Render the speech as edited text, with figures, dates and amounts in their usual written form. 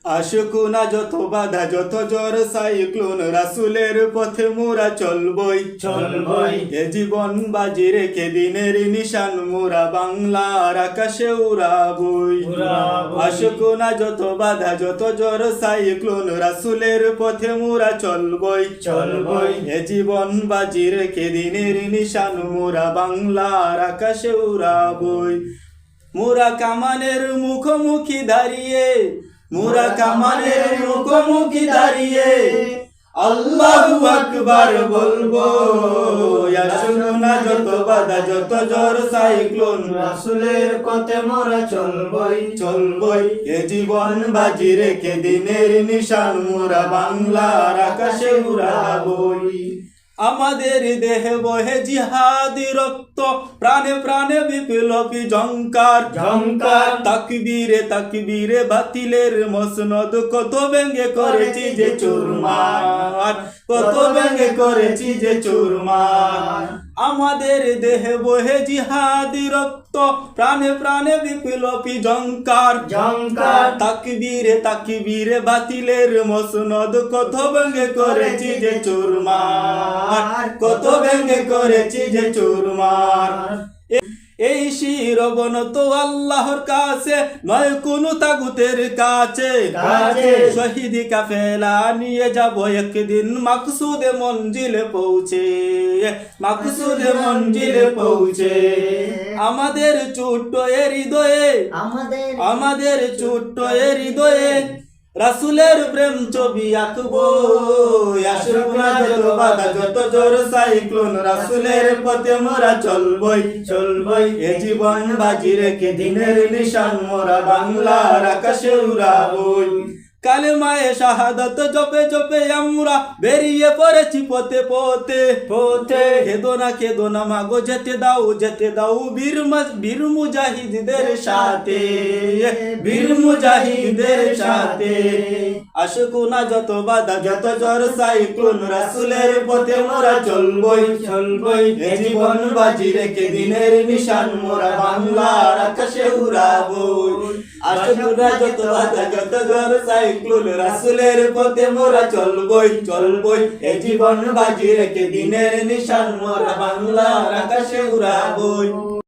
আশুকুনা যত বাধা যত জ্বর সাইক্লোন রাসুলের পথে মোরা চলবই চলবই এ জীবন বাজি রেখে দিনের নিশান মোরা বাংলার আকাশে উড়াবই উড়াবই। আশুকুনা যত বাধা যত জ্বর সাইক্লোন রাসুলের পথে মোরা চলবই চলবই এ জীবন বাজি রেখে দিনের নিশান মোরা বাংলার আকাশে উড়াবই মোরা কামানের মুখোমুখি দাঁড়িয়ে মোরা কামানের মুখোমুখি দাঁড়িয়ে আল্লাহু আকবার বলবো আশুকুনা যত বাধা যত জ্বর সাইক্লোন রাসূলের পথে মোরা চলবই চলবই এ জীবন বাজি রেখে দিনের নিশান মোরা বাংলার আকাশে উড়াবই আমাদের দেহে বহে জিহাদি রক্ত প্রাণে প্রাণে বিপ্লবী ঝংকার ঝংকার তাকবীরে তাকবীরে বাতিলের মসনদ কত ব্যঙ্গে করেছি যে চুরমার কত ব্যঙ্গে করেছি যে চুরমার আমাদের দেহে বহে জিহাদি রক্ত প্রাণে প্রাণে বিপ্লবী ঝংকার ঝংকার তাকবীরে তাকবীরে বাতিলের মসনদ কত ব্যঙ্গে করেছি যে চুরমার কত ব্যঙ্গে করেছি যে চুরমার এই শিরবন তো আল্লাহর কাছে নয় কোন তাগুতের কাছে কাছে। শহীদি কাফেলা নিয়ে যাব একদিন মাকসুদে মঞ্জিলে পৌঁছে মাকসুদে মঞ্জিলে পৌঁছে আমাদের ছোট্ট এ হৃদয়ে আমাদের ছোট্ট এ হৃদয়ে রাসুলের প্রেম ছবি আঁকবো আশুকুনা যত বাধা যত জ্বর সাইক্লোন রাসুলের পথে মোরা চলবই চলবই এ জীবন বাজি রেখে দিনের নিশান মোরা বাংলার আকাশে উড়াবই কালেমায়ে শাহাদাত জপে জপে আমরা বেরিয়ে পড়েছি পথে পথে পথে কেদো না মাগো যেতে দাও বীর মুজাহিদদের সাথে বীর মুজাহিদদের সাথে আশুকুনা যত বাধা যত জ্বর সাইক্লোন রাসুলের পথে মোরা চলবই চলবই এ জীবন বাজি রেখে দিনের নিশান মোরা বাংলার আকাশে উড়াবই আশুকুনা যত বাধা যত জ্বর সাইক্লোন রাসুলের পথে মোরা চলবই এ জীবন বাজি রেখে দিনের নিশান মোরা বাংলার আকাশে উড়াবই